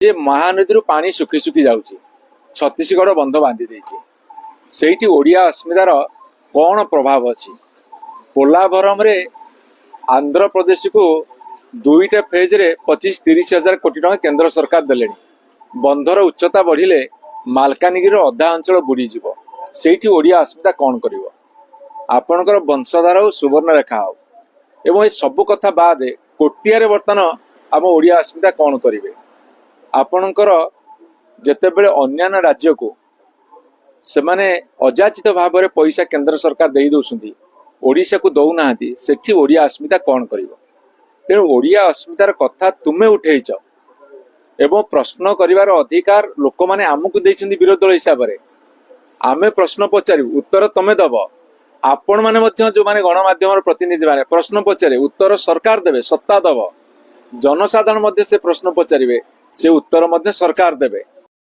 जे महानदी पानी सुखी सुखी जाऊँगी छत्तीसगढ़ बंध बांधि देछि सेठी ओडिया अस्मितार कौन प्रभाव अच्छी पोलाभरम रे आंध्र प्रदेश को दुईटा फेज रे 25-30 हजार कोटी टका केंद्र सरकार देले बंधर उच्चता बढ़िले मालकानगिरी अधा अंचल बुड़ीଯିव सेठी ओडिया अस्मिता कौन करिवो आपणकर वंशधार हो सुवर्णरेखा हो एवं ये सब कथा बाद कोटिया बर्तमान आम ओडिया अस्मिता कौन करेंगे आपणकर जेतेबेले अन्यान्य राज्य को सेमाने अजाचित भाव में पैसा केंद्र सरकार दे दौरान ओडिशा को दौना सेठी ओडिया अस्मिता कौन करिवो तेणु ओडिया अस्मितार कथा तुमे उठेइच एवं प्रश्न करिवार अधिकार लोक माने आमको देइछन्ति विरोधी दल हिसाब रे आमे प्रश्न पचारि उत्तर तमे दब आपण माने मध्य जो माने गणमाध्यम प्रतिनिधि माने प्रश्न पचारे उत्तर सरकार देवे सत्ता दब जनसाधारण मध्य से प्रश्न पचारे से उत्तर मध्य सरकार देवे